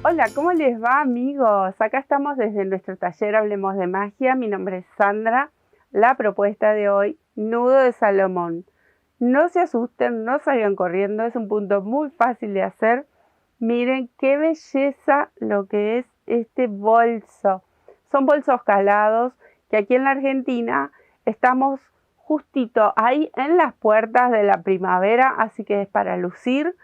Hola, ¿cómo les va, amigos? Acá estamos desde nuestro taller Hablemos de Magia. Mi nombre es Sandra. La propuesta de hoy, nudo de Salomón. No se asusten, no salgan corriendo, es un punto muy fácil de hacer. Miren qué belleza lo que es este bolso. Son bolsos calados que aquí en la Argentina estamos justito ahí en las puertas de la primavera, así que es para lucir.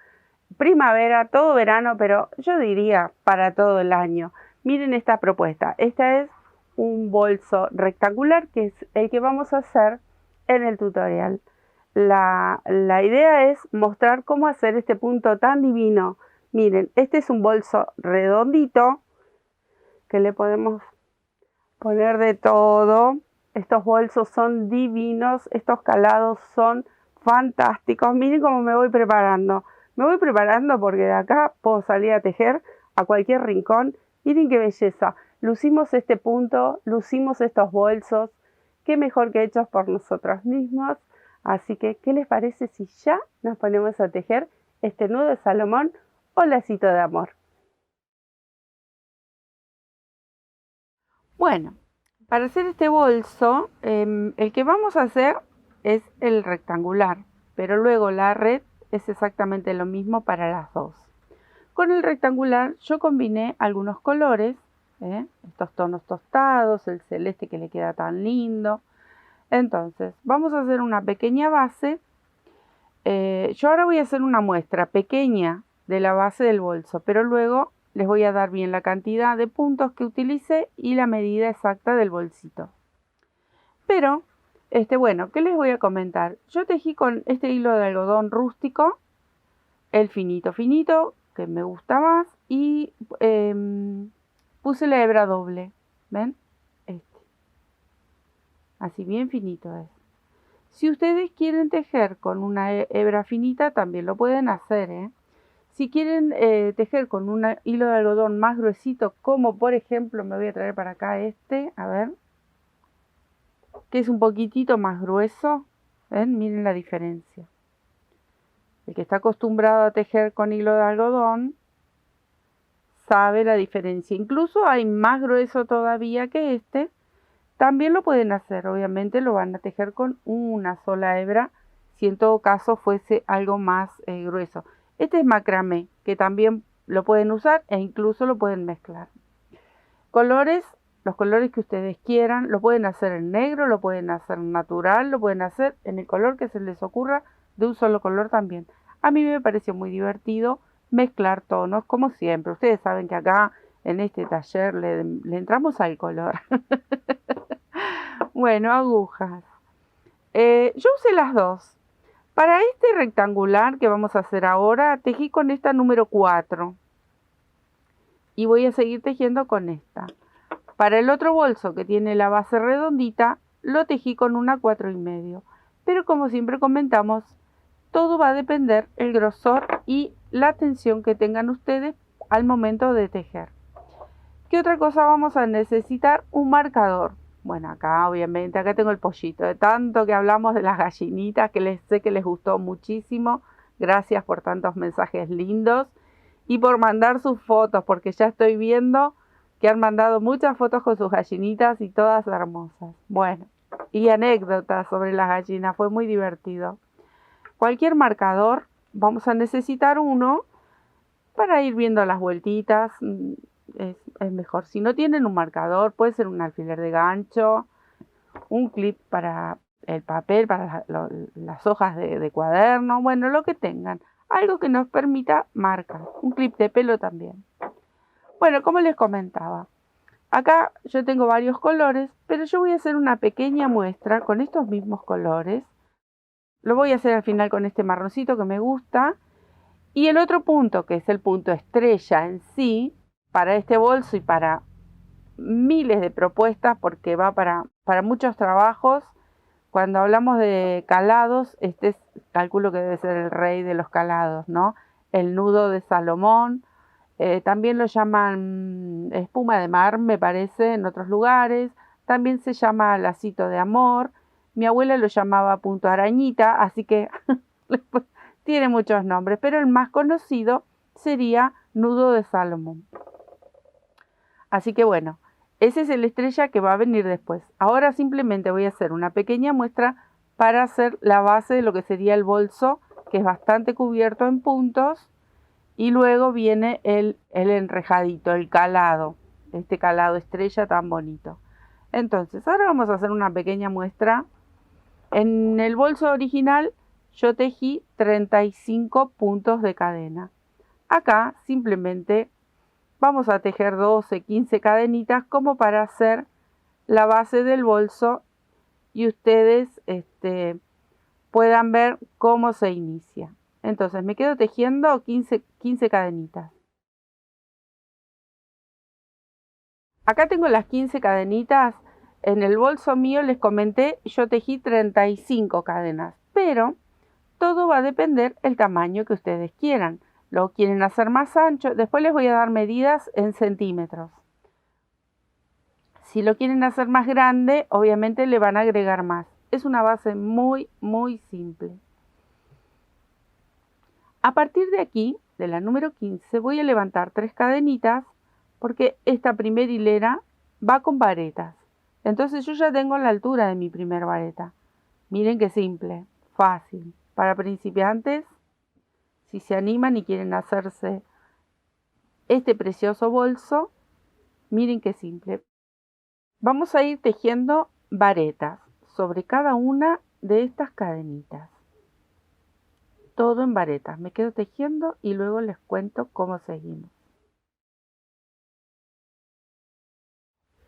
Primavera, todo verano, pero yo diría para todo el año. Miren esta propuesta. Esta es un bolso rectangular que es el que vamos a hacer en el tutorial. La idea es mostrar cómo hacer este punto tan divino. Miren, este es un bolso redondito que le podemos poner de todo. Estos bolsos son divinos, estos calados son fantásticos. Miren cómo me voy preparando. Me voy preparando porque de acá puedo salir a tejer a cualquier rincón. Miren qué belleza. Lucimos este punto, lucimos estos bolsos. Qué mejor que hechos por nosotros mismos. Así que, ¿qué les parece si ya nos ponemos a tejer este nudo de Salomón o lacito de amor? Bueno, para hacer este bolso, el que vamos a hacer es el rectangular, pero luego la red es exactamente lo mismo para las dos. Con el rectangular yo combiné algunos colores, estos tonos tostados, el celeste que le queda tan lindo. Entonces, vamos a hacer una pequeña base. Yo ahora voy a hacer una muestra pequeña de la base del bolso, pero luego les voy a dar bien la cantidad de puntos que utilicé y la medida exacta del bolsito. Pero, bueno, ¿qué les voy a comentar? Yo tejí con este hilo de algodón rústico, el finito finito, que me gusta más, y puse la hebra doble, ¿ven? Así bien finito es. Si ustedes quieren tejer con una hebra finita, también lo pueden hacer, ¿eh? Si quieren tejer con un hilo de algodón más gruesito, como por ejemplo, me voy a traer para acá a ver, que es un poquitito más grueso, ¿ven? Miren la diferencia. El que está acostumbrado a tejer con hilo de algodón sabe la diferencia. Incluso hay más grueso todavía que este. También lo pueden hacer, obviamente lo van a tejer con una sola hebra, si en todo caso fuese algo más grueso. Este es macramé, que también lo pueden usar e incluso lo pueden mezclar. Colores, los colores que ustedes quieran, lo pueden hacer en negro, lo pueden hacer natural, lo pueden hacer en el color que se les ocurra, de un solo color también. A mí me pareció muy divertido mezclar tonos, como siempre. Ustedes saben que acá en este taller le entramos al color. Bueno, agujas. Yo usé las dos. Para este rectangular que vamos a hacer ahora, tejí con esta número 4. Y voy a seguir tejiendo con esta. Para el otro bolso que tiene la base redondita, lo tejí con una 4,5. Pero como siempre comentamos, todo va a depender el grosor y la tensión que tengan ustedes al momento de tejer. ¿Qué otra cosa vamos a necesitar? Un marcador. Bueno, acá obviamente, acá tengo el pollito. De tanto que hablamos de las gallinitas, que sé que les gustó muchísimo. Gracias por tantos mensajes lindos y por mandar sus fotos, porque ya estoy viendo que han mandado muchas fotos con sus gallinitas y todas hermosas. Bueno, y anécdotas sobre las gallinas, fue muy divertido. Cualquier marcador, vamos a necesitar uno para ir viendo las vueltitas. Es mejor. Si no tienen un marcador, puede ser un alfiler de gancho, un clip para el papel, para las hojas de cuaderno, bueno, lo que tengan. Algo que nos permita marcar. Un clip de pelo también. Bueno, como les comentaba, acá yo tengo varios colores, pero yo voy a hacer una pequeña muestra con estos mismos colores. Lo voy a hacer al final con este marroncito que me gusta. Y el otro punto, que es el punto estrella en sí, para este bolso y para miles de propuestas, porque va para muchos trabajos. Cuando hablamos de calados, calculo que debe ser el rey de los calados, ¿no? El nudo de Salomón. También lo llaman espuma de mar, me parece, en otros lugares. También se llama lacito de amor. Mi abuela lo llamaba punto arañita, así que tiene muchos nombres, pero el más conocido sería nudo de Salomón. Así que bueno, ese es el estrella que va a venir después. Ahora simplemente voy a hacer una pequeña muestra para hacer la base de lo que sería el bolso, que es bastante cubierto en puntos. Y luego viene el enrejadito, el calado, este calado estrella tan bonito. Entonces, ahora vamos a hacer una pequeña muestra. En el bolso original yo tejí 35 puntos de cadena. Acá simplemente vamos a tejer 12, 15 cadenitas como para hacer la base del bolso y ustedes puedan ver cómo se inicia. Entonces me quedo tejiendo 15 cadenitas. Acá tengo las 15 cadenitas. En el bolso mío les comenté, yo tejí 35 cadenas, pero todo va a depender del tamaño que ustedes quieran. Lo quieren hacer más ancho, después les voy a dar medidas en centímetros. Si lo quieren hacer más grande, obviamente le van a agregar más. Es una base muy, muy simple. A partir de aquí, de la número 15, voy a levantar 3 cadenitas porque esta primera hilera va con varetas. Entonces yo ya tengo la altura de mi primer vareta. Miren qué simple, fácil. Para principiantes, si se animan y quieren hacerse este precioso bolso, miren qué simple. Vamos a ir tejiendo varetas sobre cada una de estas cadenitas. Todo en varetas. Me quedo tejiendo y luego les cuento cómo seguimos.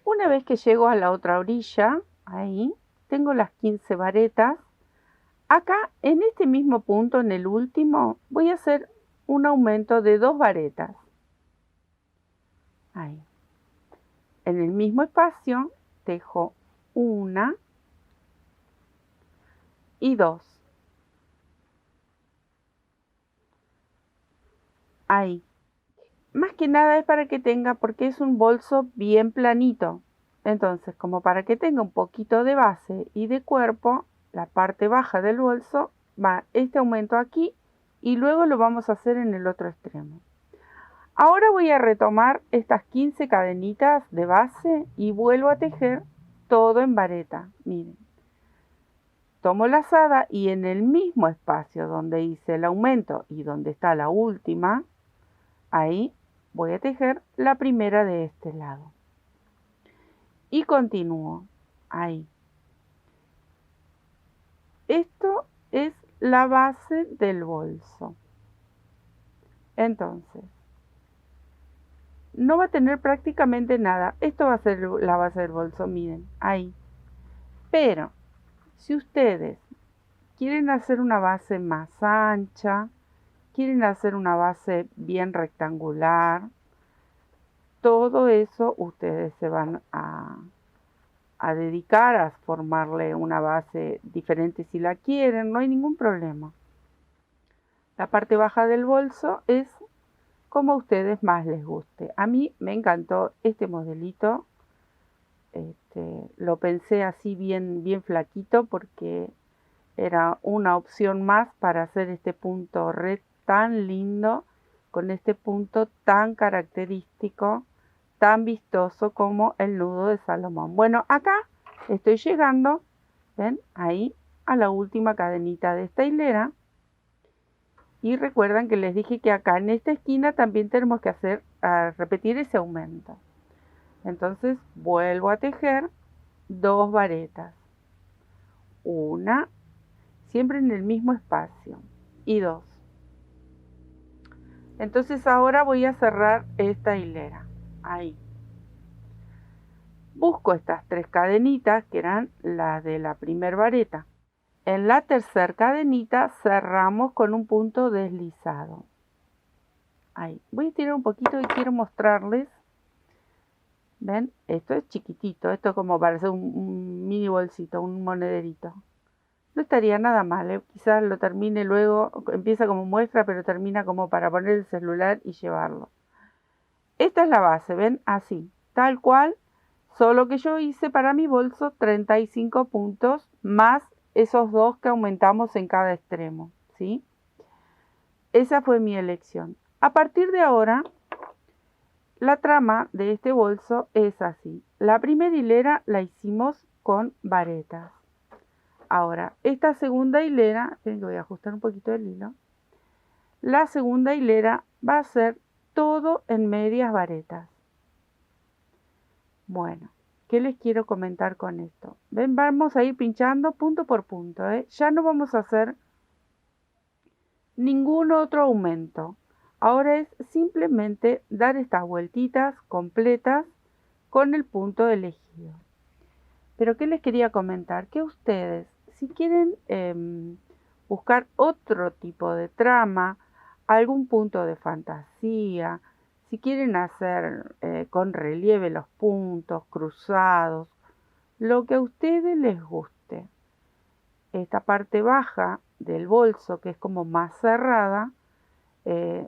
Una vez que llego a la otra orilla, ahí, tengo las 15 varetas. Acá, en este mismo punto, en el último, voy a hacer un aumento de 2 varetas. Ahí. En el mismo espacio, tejo 1 y 2. Ahí. Más que nada es para que tenga, porque es un bolso bien planito. Entonces, como para que tenga un poquito de base y de cuerpo, la parte baja del bolso va este aumento aquí y luego lo vamos a hacer en el otro extremo. Ahora voy a retomar estas 15 cadenitas de base y vuelvo a tejer todo en vareta. Miren. Tomo la lazada y en el mismo espacio donde hice el aumento y donde está la última, ahí voy a tejer la primera de este lado. Y continúo ahí. Esto es la base del bolso. Entonces, no va a tener prácticamente nada. Esto va a ser la base del bolso, miren, ahí. Pero, si ustedes quieren hacer una base más ancha, quieren hacer una base bien rectangular, todo eso ustedes se van a dedicar a formarle una base diferente si la quieren, no hay ningún problema. La parte baja del bolso es como a ustedes más les guste. A mí me encantó este modelito. Lo pensé así bien flaquito porque era una opción más para hacer este punto red tan lindo, con este punto tan característico, tan vistoso como el nudo de Salomón. Bueno, acá estoy llegando, ven, ahí a la última cadenita de esta hilera. Y recuerdan que les dije que acá en esta esquina también tenemos que repetir ese aumento. Entonces vuelvo a tejer 2 varetas. Una, siempre en el mismo espacio, y 2. Entonces ahora voy a cerrar esta hilera. Ahí. Busco estas 3 cadenitas que eran las de la primer vareta. En la tercera cadenita cerramos con un punto deslizado. Ahí. Voy a tirar un poquito y quiero mostrarles. ¿Ven? Esto es chiquitito. Esto es como para hacer un mini bolsito, un monederito. No estaría nada mal, ¿eh? Quizás lo termine luego. Empieza como muestra, pero termina como para poner el celular y llevarlo. Esta es la base, ¿ven? Así, tal cual. Solo que yo hice para mi bolso 35 puntos más esos 2 que aumentamos en cada extremo, ¿sí? Esa fue mi elección. A partir de ahora, la trama de este bolso es así. La primera hilera la hicimos con varetas. Ahora, esta segunda hilera, voy a ajustar un poquito el hilo. La segunda hilera va a ser todo en medias varetas. Bueno, ¿qué les quiero comentar con esto? Ven, vamos a ir pinchando punto por punto, ¿eh? Ya no vamos a hacer ningún otro aumento. Ahora es simplemente dar estas vueltitas completas con el punto elegido. Pero ¿qué les quería comentar? Que ustedes, si quieren buscar otro tipo de trama, algún punto de fantasía, si quieren hacer con relieve los puntos, cruzados, lo que a ustedes les guste. Esta parte baja del bolso, que es como más cerrada,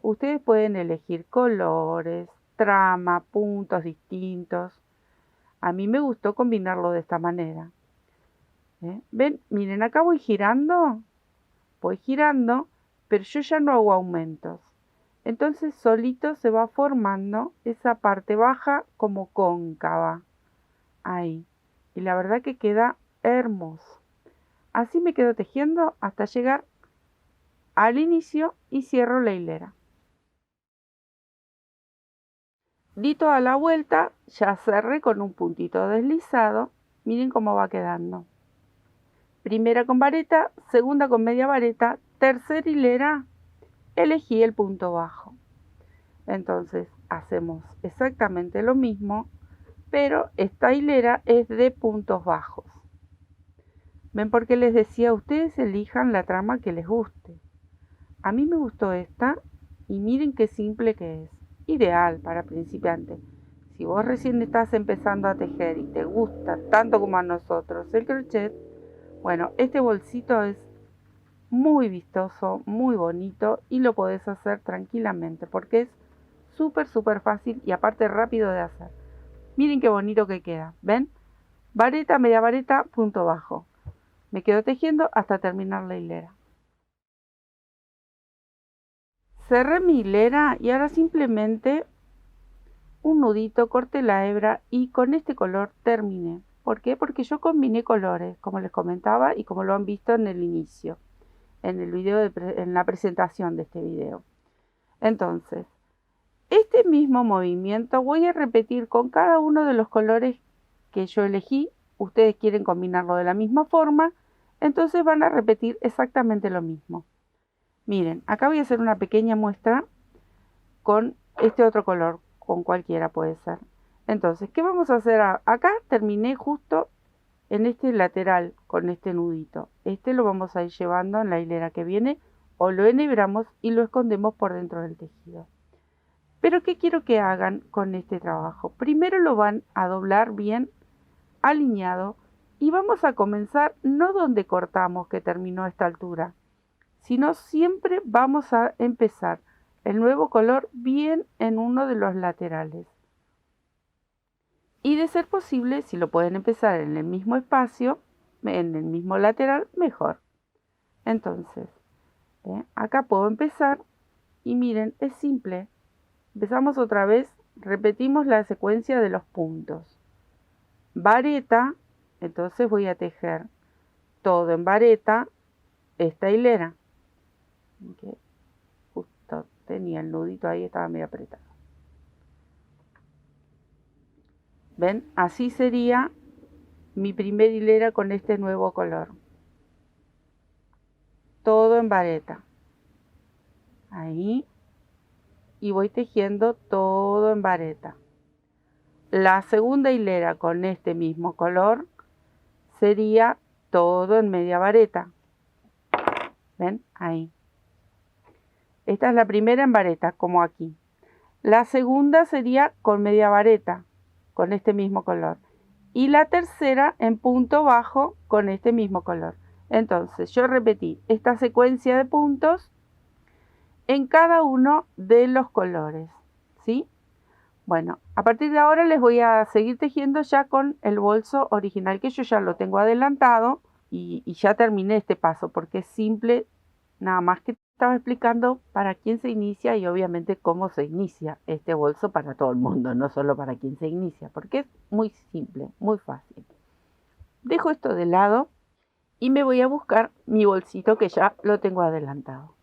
ustedes pueden elegir colores, trama, puntos distintos. A mí me gustó combinarlo de esta manera. ¿Ven? Miren, acá voy girando, pero yo ya no hago aumentos. Entonces solito se va formando esa parte baja como cóncava. Ahí. Y la verdad que queda hermoso. Así me quedo tejiendo hasta llegar al inicio y cierro la hilera. Di toda la vuelta, ya cerré con un puntito deslizado. Miren cómo va quedando. Primera con vareta, segunda con media vareta, tercera hilera, elegí el punto bajo. Entonces hacemos exactamente lo mismo, pero esta hilera es de puntos bajos. ¿Ven por qué les decía? Ustedes elijan la trama que les guste. A mí me gustó esta y miren qué simple que es. Ideal para principiantes. Si vos recién estás empezando a tejer y te gusta tanto como a nosotros el crochet, bueno, este bolsito es muy vistoso, muy bonito y lo podés hacer tranquilamente porque es súper fácil y aparte rápido de hacer. Miren qué bonito que queda, ¿ven? Vareta, media vareta, punto bajo. Me quedo tejiendo hasta terminar la hilera. Cerré mi hilera y ahora simplemente un nudito, corté la hebra y con este color terminé. ¿Por qué? Porque yo combiné colores, como les comentaba y como lo han visto en el inicio, en el video en la presentación de este video. Entonces, este mismo movimiento voy a repetir con cada uno de los colores que yo elegí. Ustedes quieren combinarlo de la misma forma, entonces van a repetir exactamente lo mismo. Miren, acá voy a hacer una pequeña muestra con este otro color, con cualquiera puede ser. Entonces, ¿qué vamos a hacer? Acá terminé justo en este lateral con este nudito. Este lo vamos a ir llevando en la hilera que viene o lo enhebramos y lo escondemos por dentro del tejido. Pero ¿qué quiero que hagan con este trabajo? Primero lo van a doblar bien alineado y vamos a comenzar no donde cortamos que terminó a esta altura, sino siempre vamos a empezar el nuevo color bien en uno de los laterales. Y de ser posible, si lo pueden empezar en el mismo espacio, en el mismo lateral, mejor. Entonces, acá puedo empezar y miren, es simple. Empezamos otra vez, repetimos la secuencia de los puntos. Vareta, entonces voy a tejer todo en vareta, esta hilera. Okay. Justo tenía el nudito ahí, estaba medio apretado. ¿Ven? Así sería mi primera hilera con este nuevo color. Todo en vareta. Ahí. Y voy tejiendo todo en vareta. La segunda hilera con este mismo color sería todo en media vareta. ¿Ven? Ahí. Esta es la primera en vareta, como aquí. La segunda sería con media vareta, con este mismo color. Y la tercera en punto bajo con este mismo color. Entonces yo repetí esta secuencia de puntos en cada uno de los colores, ¿sí? Bueno, a partir de ahora les voy a seguir tejiendo ya con el bolso original, que yo ya lo tengo adelantado y ya terminé este paso porque es simple, nada más que estaba explicando para quién se inicia y obviamente cómo se inicia este bolso para todo el mundo, no solo para quien se inicia, porque es muy simple, muy fácil. Dejo esto de lado y me voy a buscar mi bolsito que ya lo tengo adelantado.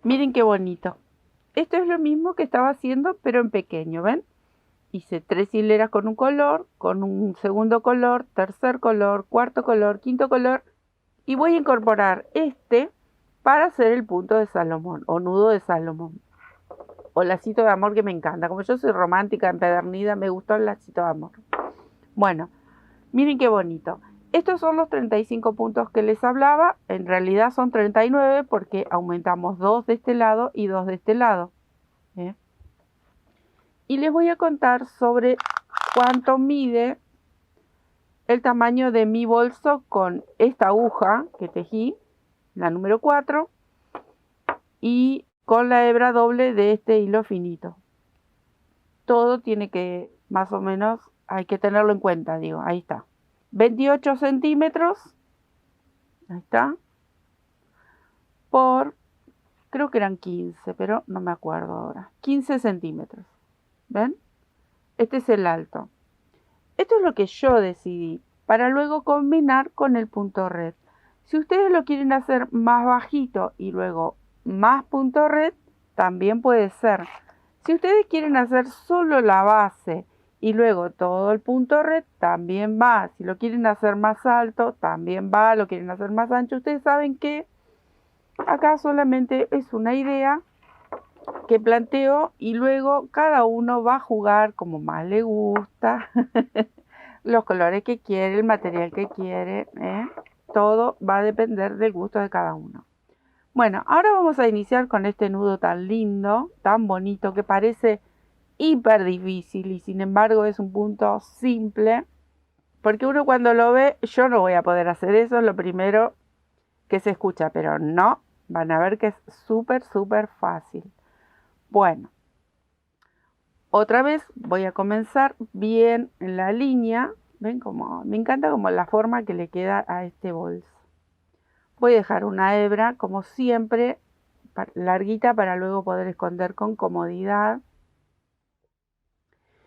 Miren qué bonito. Esto es lo mismo que estaba haciendo, pero en pequeño, ¿ven? Hice 3 hileras con un color, con un segundo color, tercer color, cuarto color, quinto color, y voy a incorporar este para hacer el punto de Salomón o nudo de Salomón o lacito de amor, que me encanta. Como yo soy romántica, empedernida, me gustó el lacito de amor. Bueno, miren qué bonito. Estos son los 35 puntos que les hablaba. En realidad son 39 porque aumentamos 2 de este lado y 2 de este lado. Y les voy a contar sobre cuánto mide el tamaño de mi bolso con esta aguja que tejí, la número 4, y con la hebra doble de este hilo finito. Todo tiene que, más o menos, hay que tenerlo en cuenta, digo, ahí está. 28 centímetros, ahí está, por, creo que eran 15, pero no me acuerdo ahora. 15 centímetros, ¿ven? Este es el alto. Esto es lo que yo decidí, para luego combinar con el punto red. Si ustedes lo quieren hacer más bajito y luego más punto red, también puede ser. Si ustedes quieren hacer solo la base y luego todo el punto red, también va. Si lo quieren hacer más alto, también va. Lo quieren hacer más ancho. Ustedes saben que acá solamente es una idea que planteo y luego cada uno va a jugar como más le gusta. Los colores que quiere, el material que quiere, todo va a depender del gusto de cada uno. Bueno, ahora vamos a iniciar con este nudo tan lindo, tan bonito, que parece hiper difícil y sin embargo es un punto simple, porque uno cuando lo ve, yo no voy a poder hacer eso, es lo primero que se escucha, pero no, van a ver que es súper fácil. Bueno, otra vez voy a comenzar bien en la línea. Ven como me encanta como la forma que le queda a este bolso. Voy a dejar una hebra como siempre larguita para luego poder esconder con comodidad.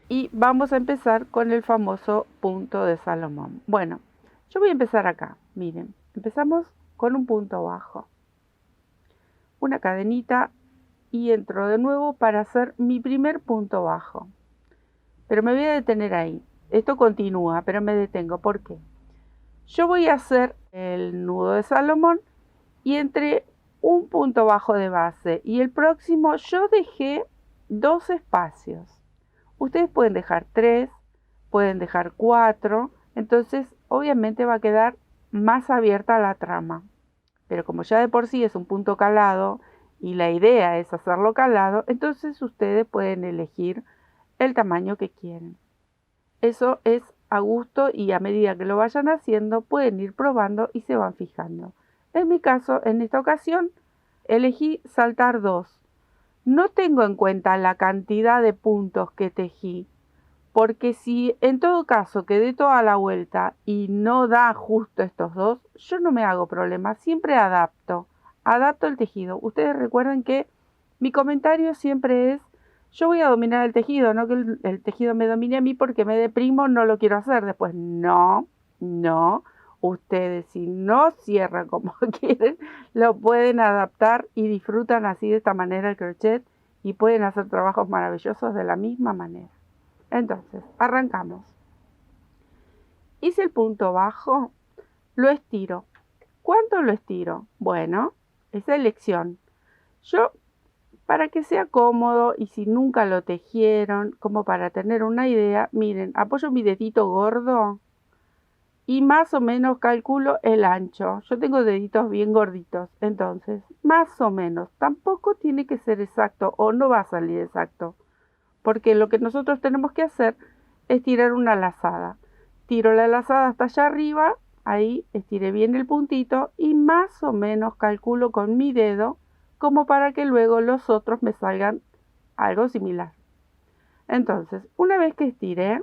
Y vamos a empezar con el famoso punto de Salomón. Bueno, yo voy a empezar acá. Miren, empezamos con un punto bajo, una cadenita y entro de nuevo para hacer mi primer punto bajo. Pero me voy a detener ahí. Esto continúa, pero me detengo. ¿Por qué? Yo voy a hacer el nudo de Salomón y entre un punto bajo de base y el próximo yo dejé 2 espacios. Ustedes pueden dejar 3, pueden dejar 4, entonces obviamente va a quedar más abierta la trama. Pero como ya de por sí es un punto calado y la idea es hacerlo calado, entonces ustedes pueden elegir el tamaño que quieren. Eso es a gusto y a medida que lo vayan haciendo pueden ir probando y se van fijando. En mi caso, en esta ocasión, elegí saltar 2. No tengo en cuenta la cantidad de puntos que tejí, porque si en todo caso quedé toda la vuelta y no da justo estos 2, yo no me hago problema, siempre adapto el tejido. Ustedes recuerden que mi comentario siempre es, yo voy a dominar el tejido, no que el tejido me domine a mí porque me deprimo, no lo quiero hacer. Después, no, ustedes si no cierran como quieren, lo pueden adaptar y disfrutan así de esta manera el crochet y pueden hacer trabajos maravillosos de la misma manera. Entonces, arrancamos. Hice el punto bajo, lo estiro. ¿Cuánto lo estiro? Bueno, esa elección. Yo, para que sea cómodo y si nunca lo tejieron, como para tener una idea, miren, apoyo mi dedito gordo y más o menos calculo el ancho. Yo tengo deditos bien gorditos, entonces, más o menos. Tampoco tiene que ser exacto o no va a salir exacto. Porque lo que nosotros tenemos que hacer es tirar una lazada. Tiro la lazada hasta allá arriba, ahí estiré bien el puntito y más o menos calculo con mi dedo como para que luego los otros me salgan algo similar. Entonces, una vez que estiré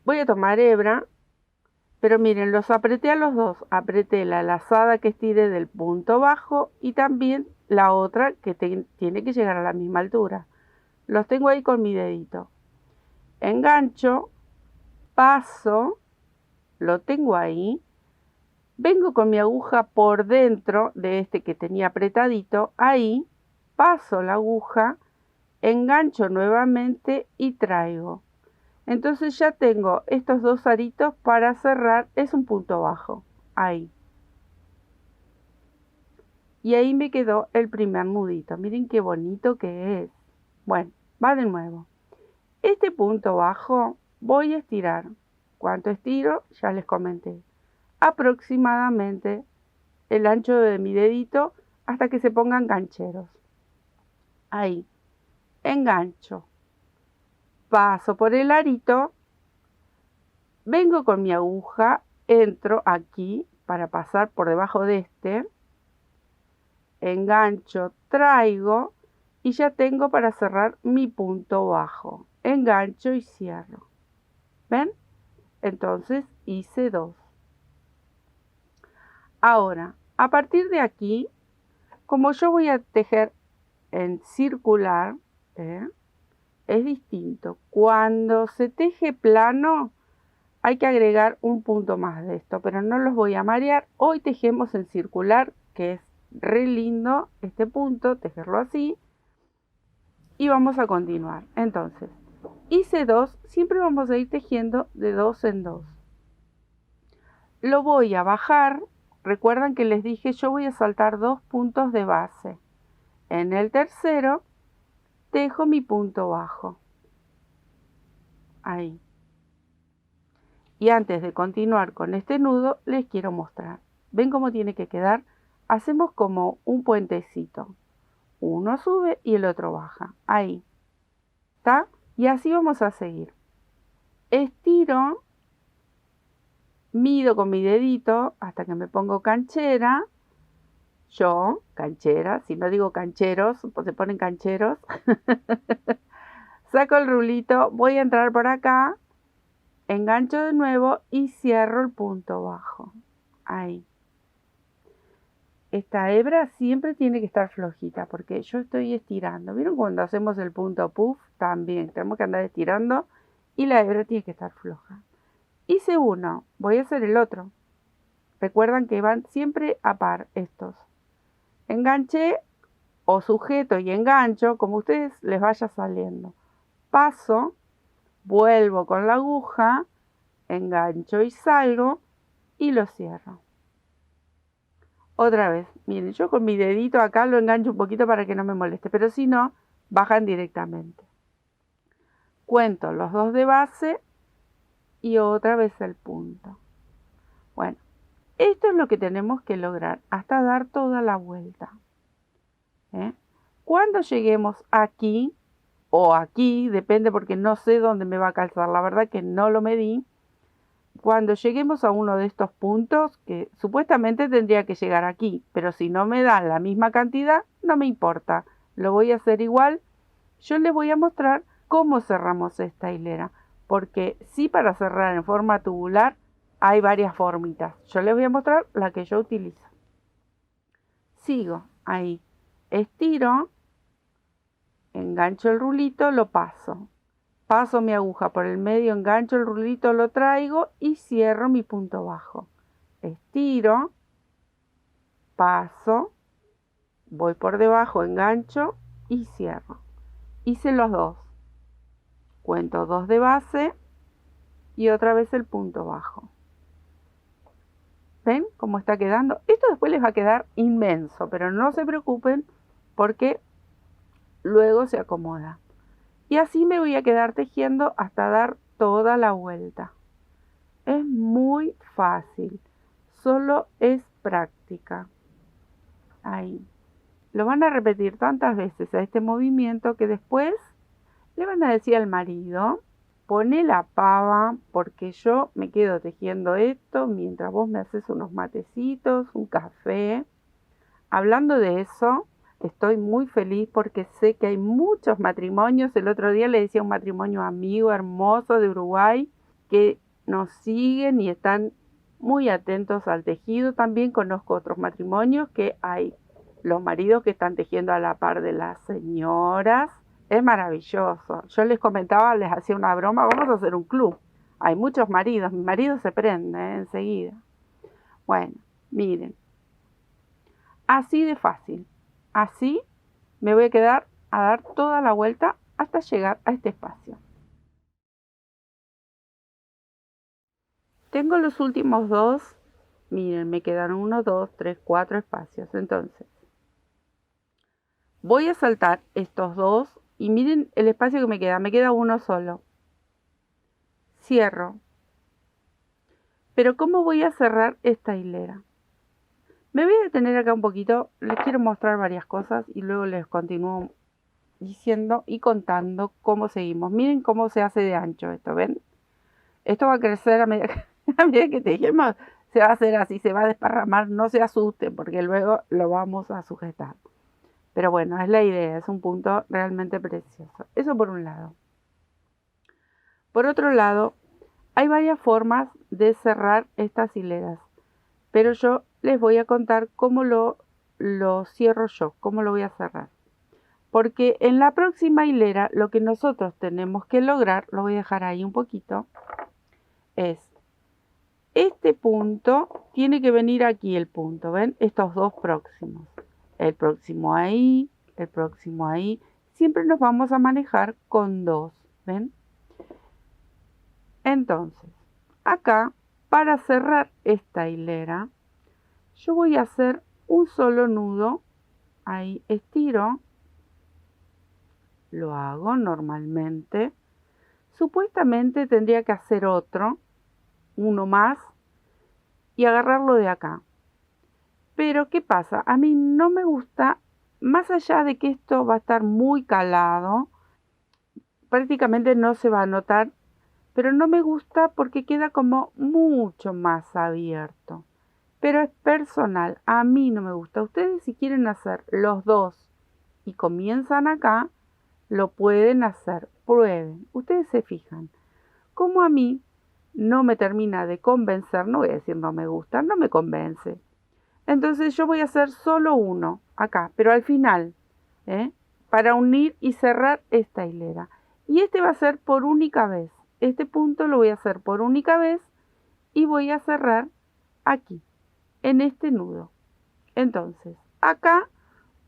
voy a tomar hebra, Pero miren, los apreté a los dos. Apreté la lazada que estiré del punto bajo y también la otra que tiene que llegar a la misma altura. Los tengo ahí con mi dedito. Engancho, paso, lo tengo ahí. Vengo con mi aguja por dentro de este que tenía apretadito. Ahí, paso la aguja, engancho nuevamente y traigo. Entonces ya tengo estos dos aritos para cerrar, es un punto bajo, ahí. Y ahí me quedó el primer nudito, miren qué bonito que es. Bueno, va de nuevo. Este punto bajo voy a estirar. ¿Cuánto estiro? Ya les comenté. Aproximadamente el ancho de mi dedito hasta que se pongan gancheros. Ahí, engancho. Paso por el arito. Vengo con mi aguja, entro aquí para pasar por debajo de este, engancho, traigo y ya tengo para cerrar mi punto bajo. Engancho y cierro. ¿Ven? Entonces hice 2. Ahora, a partir de aquí, como yo voy a tejer en circular, es distinto. Cuando se teje plano, hay que agregar un punto más de esto, pero no los voy a marear. Hoy tejemos en circular, que es re lindo este punto, tejerlo así. Y vamos a continuar. Entonces, hice 2, siempre vamos a ir tejiendo de 2 en 2. Lo voy a bajar. Recuerdan que les dije, yo voy a saltar 2 puntos de base. En el tercero, tejo mi punto bajo. Ahí. Y antes de continuar con este nudo, les quiero mostrar. ¿Ven cómo tiene que quedar? Hacemos como un puentecito. Uno sube y el otro baja. Ahí. ¿Está? Y así vamos a seguir. Estiro. Mido con mi dedito hasta que me pongo canchera. Yo, canchera. Si no digo cancheros, pues se ponen cancheros. Saco el rulito. Voy a entrar por acá. Engancho de nuevo y cierro el punto bajo. Ahí. Esta hebra siempre tiene que estar flojita porque yo estoy estirando. ¿Vieron cuando hacemos el punto puff? También tenemos que andar estirando y la hebra tiene que estar floja. Hice uno, voy a hacer el otro. Recuerdan que van siempre a par estos. Enganché o sujeto y engancho, como a ustedes les vaya saliendo. Paso. Vuelvo con la aguja, engancho y salgo y lo cierro. Otra vez, miren, yo con mi dedito acá lo engancho un poquito para que no me moleste, pero si no, bajan directamente. Cuento los 2 de base y otra vez el punto. Bueno, esto es lo que tenemos que lograr hasta dar toda la vuelta. Cuando lleguemos aquí, o aquí, depende porque no sé dónde me va a calzar, la verdad que no lo medí. Cuando lleguemos a uno de estos puntos, que supuestamente tendría que llegar aquí, pero si no me dan la misma cantidad, no me importa, lo voy a hacer igual. Yo les voy a mostrar cómo cerramos esta hilera, porque sí, para cerrar en forma tubular hay varias formitas. Yo les voy a mostrar la que yo utilizo. Sigo ahí, estiro. Engancho el rulito, lo paso. Paso mi aguja por el medio, engancho el rulito, lo traigo y cierro mi punto bajo. Estiro, paso, voy por debajo, engancho y cierro. Hice los 2. Cuento 2 de base y otra vez el punto bajo. ¿Ven cómo está quedando? Esto después les va a quedar inmenso, pero no se preocupen porque luego se acomoda. Y así me voy a quedar tejiendo hasta dar toda la vuelta. Es muy fácil, solo es práctica. Ahí. Lo van a repetir tantas veces a este movimiento que después le van a decir al marido, pone la pava porque yo me quedo tejiendo esto mientras vos me haces unos matecitos, un café. Hablando de eso, estoy muy feliz porque sé que hay muchos matrimonios. El otro día le decía un matrimonio amigo hermoso de Uruguay que nos siguen y están muy atentos al tejido. También conozco otros matrimonios que hay los maridos que están tejiendo a la par de las señoras. Es maravilloso. Yo les comentaba, les hacía una broma, vamos a hacer un club. Hay muchos maridos, mi marido se prende enseguida. Bueno, miren, así de fácil. Así me voy a quedar a dar toda la vuelta hasta llegar a este espacio. Tengo los últimos dos. Miren, me quedaron 1, 2, 3, 4 espacios. Entonces, voy a saltar estos dos y miren el espacio que me queda uno solo. Cierro. Pero ¿cómo voy a cerrar esta hilera? Me voy a detener acá un poquito, les quiero mostrar varias cosas y luego les continúo diciendo y contando cómo seguimos. Miren cómo se hace de ancho esto, ¿ven? Esto va a crecer a medida que tejemos, se va a hacer así, se va a desparramar, no se asusten porque luego lo vamos a sujetar. Pero bueno, es la idea, es un punto realmente precioso. Eso por un lado. Por otro lado, hay varias formas de cerrar estas hileras, pero yo les voy a contar cómo lo cierro yo, cómo lo voy a cerrar. Porque en la próxima hilera lo que nosotros tenemos que lograr, lo voy a dejar ahí un poquito, es este punto, tiene que venir aquí el punto, ¿ven? Estos dos próximos. El próximo ahí, el próximo ahí. Siempre nos vamos a manejar con dos, ¿ven? Entonces, acá, para cerrar esta hilera, yo voy a hacer un solo nudo. Ahí estiro. Lo hago normalmente. Supuestamente tendría que hacer otro, uno más, y agarrarlo de acá. Pero, ¿qué pasa? A mí no me gusta, más allá de que esto va a estar muy calado, prácticamente no se va a notar, pero no me gusta porque queda como mucho más abierto. Pero es personal, a mí no me gusta. Ustedes si quieren hacer los dos y comienzan acá, lo pueden hacer, prueben. Ustedes se fijan. Como a mí no me termina de convencer, no voy a decir no me gusta, no me convence. Entonces yo voy a hacer solo uno acá, pero al final, para unir y cerrar esta hilera. Y este va a ser por única vez. Este punto lo voy a hacer por única vez y voy a cerrar aquí, en este nudo. Entonces, acá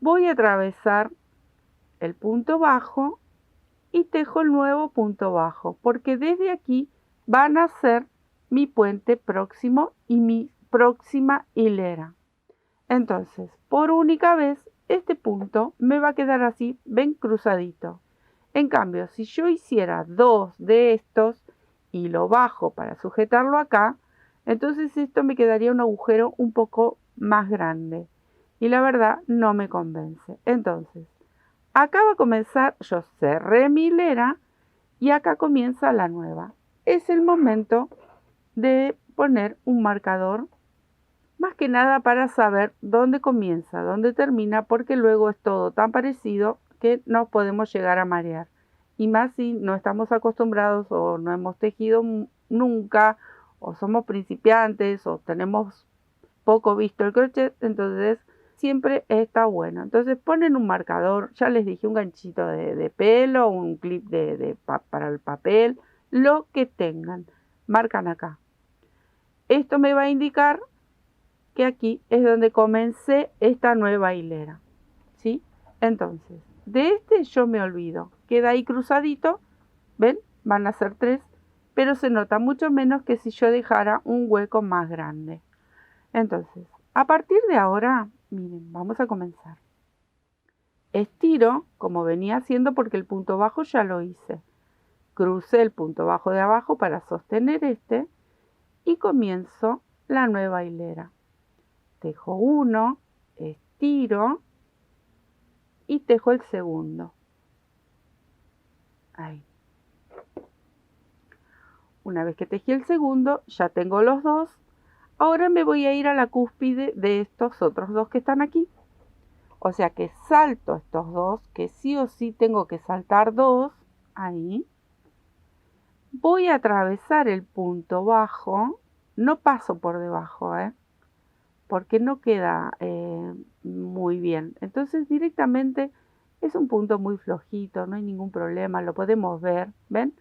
voy a atravesar el punto bajo y tejo el nuevo punto bajo, porque desde aquí van a ser mi puente próximo y mi próxima hilera. Entonces, por única vez, este punto me va a quedar así, ven, cruzadito. En cambio, si yo hiciera dos de estos y lo bajo para sujetarlo acá, entonces esto me quedaría un agujero un poco más grande. Y la verdad no me convence. Entonces, acá va a comenzar, yo cerré mi hilera y acá comienza la nueva. Es el momento de poner un marcador, más que nada para saber dónde comienza, dónde termina, porque luego es todo tan parecido que nos podemos llegar a marear. Y más si no estamos acostumbrados o no hemos tejido nunca, o somos principiantes, o tenemos poco visto el crochet, entonces siempre está bueno. Entonces ponen un marcador, ya les dije, un ganchito de pelo, un clip para el papel, lo que tengan. Marcan acá. Esto me va a indicar que aquí es donde comencé esta nueva hilera, ¿sí? Entonces, de este yo me olvido. Queda ahí cruzadito, ¿ven? Van a ser 3, pero se nota mucho menos que si yo dejara un hueco más grande. Entonces, a partir de ahora, miren, vamos a comenzar. Estiro, como venía haciendo, porque el punto bajo ya lo hice. Crucé el punto bajo de abajo para sostener este y comienzo la nueva hilera. Tejo uno, estiro y tejo el segundo. Ahí. Una vez que tejí el segundo, ya tengo los dos. Ahora me voy a ir a la cúspide de estos otros dos que están aquí. O sea que salto estos dos, que sí o sí tengo que saltar dos. Ahí. Voy a atravesar el punto bajo No paso por debajo, porque no queda muy bien. Entonces directamente es un punto muy flojito, no hay ningún problema, lo podemos ver, ¿ven?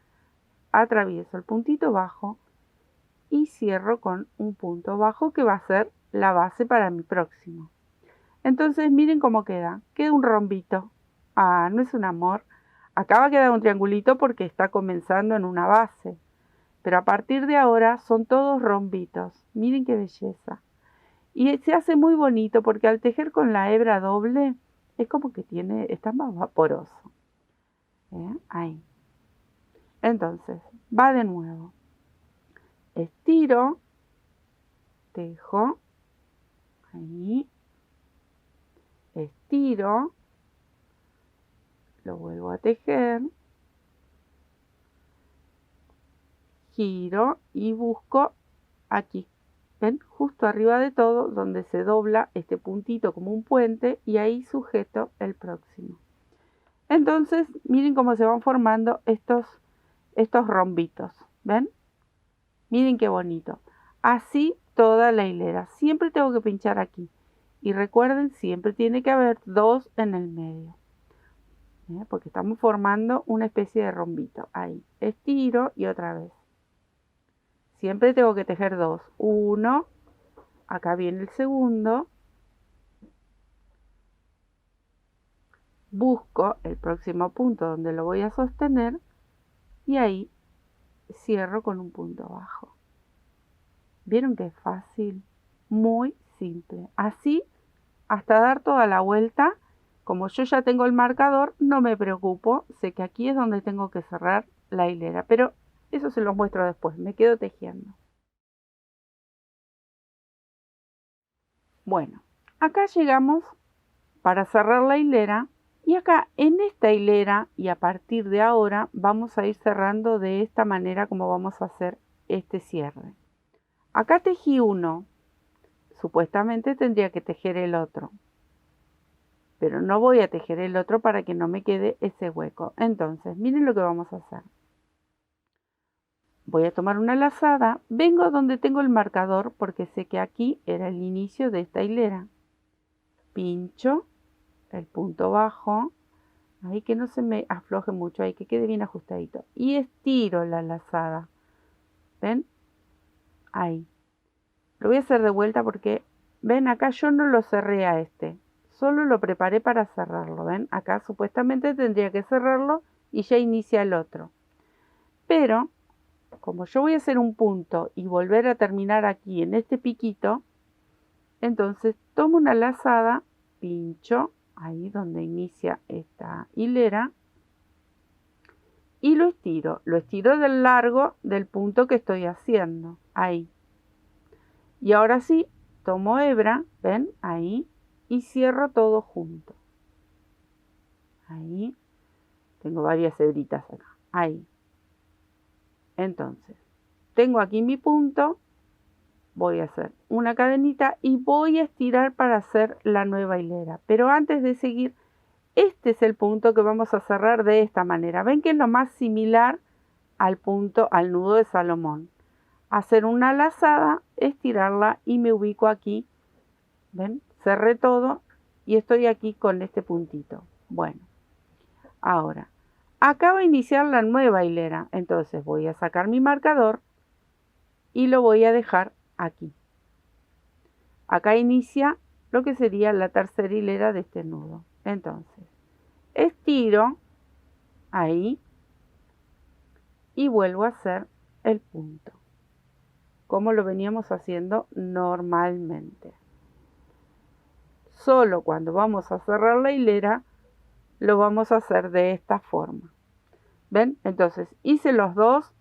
Atravieso el puntito bajo y cierro con un punto bajo que va a ser la base para mi próximo. Entonces miren cómo queda. Queda un rombito. Ah, no es un amor. Acá va a quedar un triangulito porque está comenzando en una base. Pero a partir de ahora son todos rombitos. Miren qué belleza. Y se hace muy bonito porque al tejer con la hebra doble es como que está más vaporoso. Ahí. Entonces, va de nuevo. Estiro, tejo, ahí, estiro, lo vuelvo a tejer, giro y busco aquí, ¿ven? Justo arriba de todo, donde se dobla este puntito como un puente y ahí sujeto el próximo. Entonces, miren cómo se van formando estos rombitos, ¿ven? Miren qué bonito. Así toda la hilera. Siempre tengo que pinchar aquí. Y recuerden, siempre tiene que haber 2 en el medio. Porque estamos formando una especie de rombito. Ahí. Estiro y otra vez. Siempre tengo que tejer 2. 1. Acá viene el segundo. Busco el próximo punto donde lo voy a sostener. Y ahí cierro con un punto bajo. ¿Vieron que es fácil? Muy simple. Así hasta dar toda la vuelta. Como yo ya tengo el marcador, no me preocupo. Sé que aquí es donde tengo que cerrar la hilera. Pero eso se los muestro después. Me quedo tejiendo. Bueno, acá llegamos para cerrar la hilera. Y acá en esta hilera y a partir de ahora vamos a ir cerrando de esta manera como vamos a hacer este cierre. Acá tejí uno. Supuestamente tendría que tejer el otro. Pero no voy a tejer el otro para que no me quede ese hueco. Entonces, miren lo que vamos a hacer. Voy a tomar una lazada, vengo donde tengo el marcador porque sé que aquí era el inicio de esta hilera. Pincho el punto bajo, ahí que no se me afloje mucho, ahí que quede bien ajustadito. Y estiro la lazada. ¿Ven? Ahí. Lo voy a hacer de vuelta porque, ven, acá yo no lo cerré a este. Solo lo preparé para cerrarlo, ¿ven? Acá supuestamente tendría que cerrarlo y ya inicia el otro. Pero, como yo voy a hacer un punto y volver a terminar aquí en este piquito, entonces tomo una lazada, pincho ahí donde inicia esta hilera y lo estiro del largo del punto que estoy haciendo, ahí. Y ahora sí, tomo hebra, ¿ven? Ahí. Y cierro todo junto. Ahí. Tengo varias hebritas acá. Ahí. Entonces, tengo aquí mi punto. Voy a hacer una cadenita y voy a estirar para hacer la nueva hilera. Pero antes de seguir, este es el punto que vamos a cerrar de esta manera. ¿Ven que es lo más similar al punto, al nudo de Salomón? Hacer una lazada, estirarla y me ubico aquí. ¿Ven? Cerré todo y estoy aquí con este puntito. Bueno, ahora, acá va a iniciar la nueva hilera. Entonces voy a sacar mi marcador y lo voy a dejar aquí. Acá inicia lo que sería la tercera hilera de este nudo. Entonces, estiro ahí y vuelvo a hacer el punto, como lo veníamos haciendo normalmente. Solo cuando vamos a cerrar la hilera lo vamos a hacer de esta forma. ¿Ven? Entonces hice los dos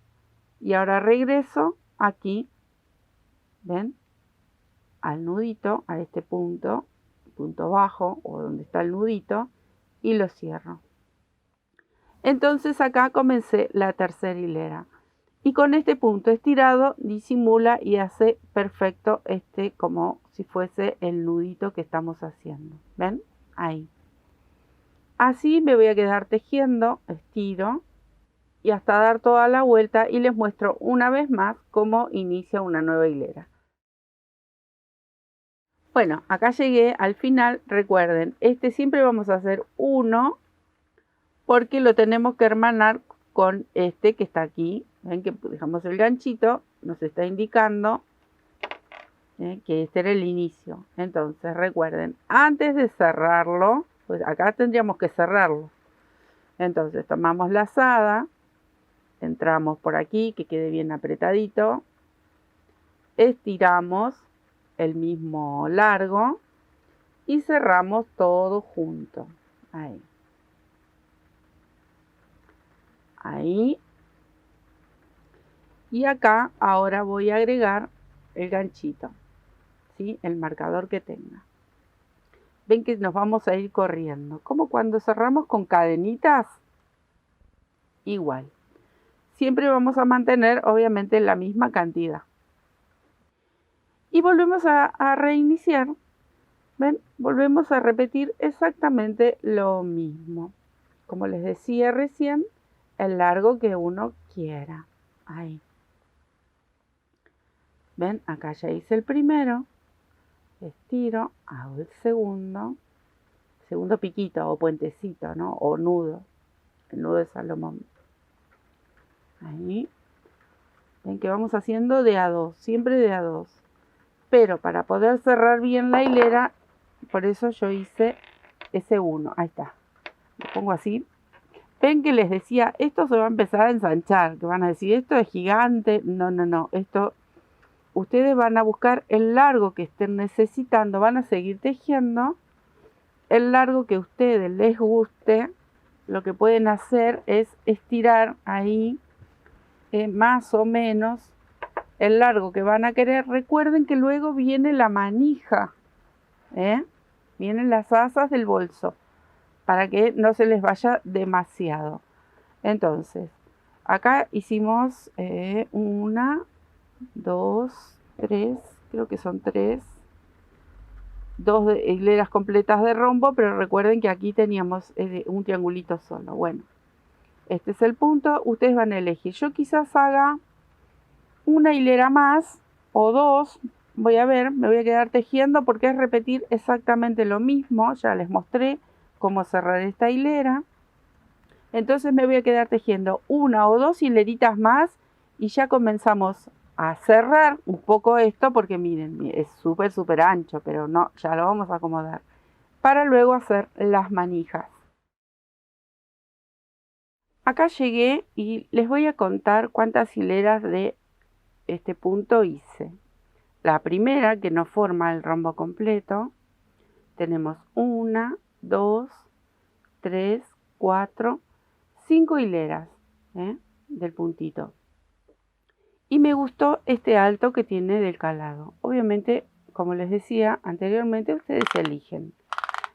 y ahora regreso aquí, ¿ven? Al nudito, a este punto bajo o donde está el nudito, y lo cierro. Entonces acá comencé la tercera hilera. Y con este punto estirado disimula y hace perfecto como si fuese el nudito que estamos haciendo. ¿Ven? Ahí. Así me voy a quedar tejiendo, estiro, y hasta dar toda la vuelta, y les muestro una vez más cómo inicia una nueva hilera. Bueno, acá llegué al final. Recuerden, siempre vamos a hacer uno porque lo tenemos que hermanar con este que está aquí. Ven que dejamos el ganchito, nos está indicando que este era el inicio. Entonces recuerden, antes de cerrarlo, pues acá tendríamos que cerrarlo. Entonces tomamos la lazada, entramos por aquí, que quede bien apretadito, estiramos el mismo largo y cerramos todo junto. Ahí. Ahí. Y acá ahora voy a agregar el ganchito, ¿sí? El marcador que tenga. Ven que nos vamos a ir corriendo, como cuando cerramos con cadenitas. Igual. Siempre vamos a mantener obviamente la misma cantidad. Y volvemos a reiniciar. ¿Ven? Volvemos a repetir exactamente lo mismo. Como les decía recién, el largo que uno quiera. Ahí. ¿Ven? Acá ya hice el primero. Estiro, hago el segundo piquito o puentecito, ¿no? O nudo. El nudo de Salomón. Ahí. Ven que vamos haciendo de a dos, siempre de a dos. Pero para poder cerrar bien la hilera, por eso yo hice ese uno. Ahí está. Lo pongo así. Ven que les decía, esto se va a empezar a ensanchar. Que van a decir, esto es gigante. No, no, no. Esto, ustedes van a buscar el largo que estén necesitando. Van a seguir tejiendo el largo que a ustedes les guste. Lo que pueden hacer es estirar ahí más o menos el largo que van a querer. Recuerden que luego viene la manija, vienen las asas del bolso, para que no se les vaya demasiado. Entonces, acá hicimos 1, 2, 3, creo que son 3, 2 hileras completas de rombo, pero recuerden que aquí teníamos un triangulito solo. Bueno, este es el punto, ustedes van a elegir. Yo quizás haga una hilera más o dos. Voy a ver, me voy a quedar tejiendo porque es repetir exactamente lo mismo. Ya les mostré cómo cerrar esta hilera. Entonces me voy a quedar tejiendo una o dos hileritas más y ya comenzamos a cerrar un poco esto porque miren, es súper ancho, pero no, ya lo vamos a acomodar para luego hacer las manijas. Acá llegué y les voy a contar cuántas hileras de este punto hice. La primera, que no forma el rombo completo, tenemos 1, 2, 3, 4, 5 hileras del puntito. Y me gustó este alto que tiene del calado. Obviamente, como les decía anteriormente, ustedes eligen.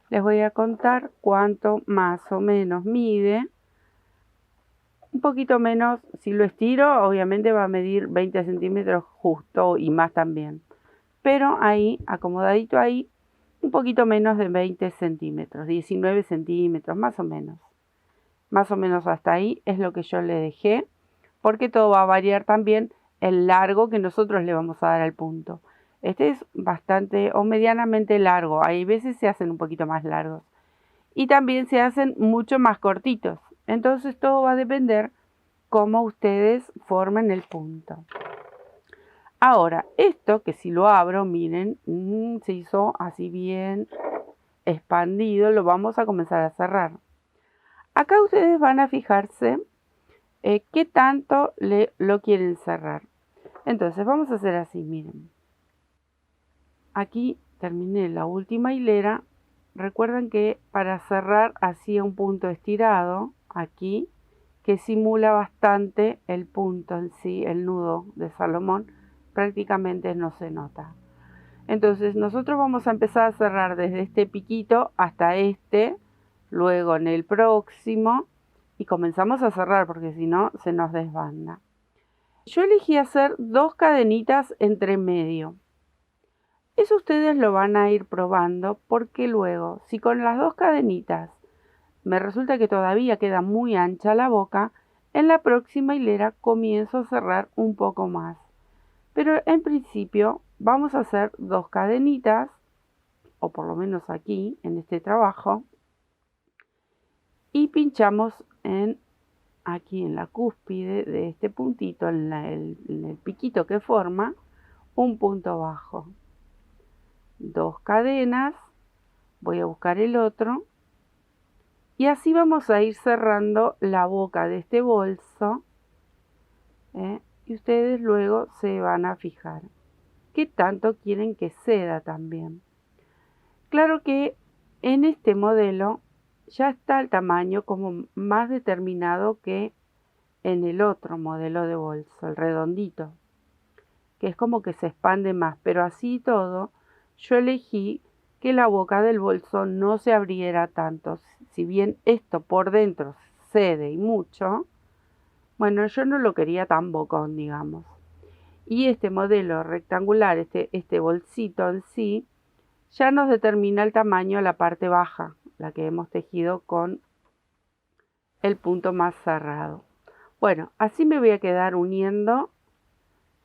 Les voy a contar cuánto más o menos mide. Un poquito menos, si lo estiro, obviamente va a medir 20 centímetros justo y más también. Pero ahí, acomodadito ahí, un poquito menos de 20 centímetros, 19 centímetros, más o menos. Más o menos hasta ahí es lo que yo le dejé, porque todo va a variar también el largo que nosotros le vamos a dar al punto. Este es bastante o medianamente largo, hay veces se hacen un poquito más largos. Y también se hacen mucho más cortitos. Entonces todo va a depender cómo ustedes formen el punto. Ahora, esto que si lo abro, miren, se hizo así bien expandido, lo vamos a comenzar a cerrar. Acá ustedes van a fijarse qué tanto lo quieren cerrar. Entonces vamos a hacer así, miren. Aquí terminé la última hilera. Recuerden que para cerrar hacía un punto estirado aquí que simula bastante el punto en sí, el nudo de Salomón, prácticamente no se nota. Entonces nosotros vamos a empezar a cerrar desde este piquito hasta este, luego en el próximo y comenzamos a cerrar porque si no se nos desbanda. Yo elegí hacer 2 cadenitas entre medio. Eso ustedes lo van a ir probando porque luego, si con las 2 cadenitas me resulta que todavía queda muy ancha la boca, en la próxima hilera comienzo a cerrar un poco más. Pero en principio vamos a hacer 2 cadenitas, o por lo menos aquí, en este trabajo, y pinchamos aquí en la cúspide de este puntito, en el piquito que forma, un punto bajo. 2 cadenas, voy a buscar el otro, y así vamos a ir cerrando la boca de este bolso, y ustedes luego se van a fijar qué tanto quieren que ceda también. Claro que en este modelo ya está el tamaño como más determinado que en el otro modelo de bolso, el redondito, que es como que se expande más, pero así todo yo elegí que la boca del bolso no se abriera tanto. Si bien esto por dentro cede y mucho, bueno, yo no lo quería tan bocón, digamos. Y este modelo rectangular, este bolsito en sí, ya nos determina el tamaño de la parte baja, la que hemos tejido con el punto más cerrado. Bueno, así me voy a quedar uniendo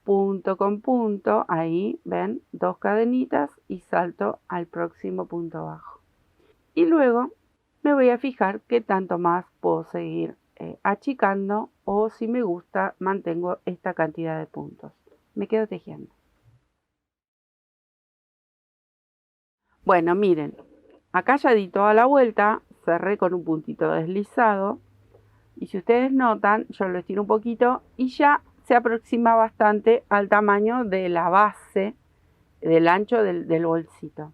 punto con punto, ahí ven, 2 cadenitas y salto al próximo punto bajo. Y luego me voy a fijar qué tanto más puedo seguir achicando, o si me gusta mantengo esta cantidad de puntos. Me quedo tejiendo. Bueno, miren, acá ya di toda la vuelta, cerré con un puntito deslizado, y si ustedes notan, yo lo estiro un poquito y ya se aproxima bastante al tamaño de la base, del ancho del bolsito.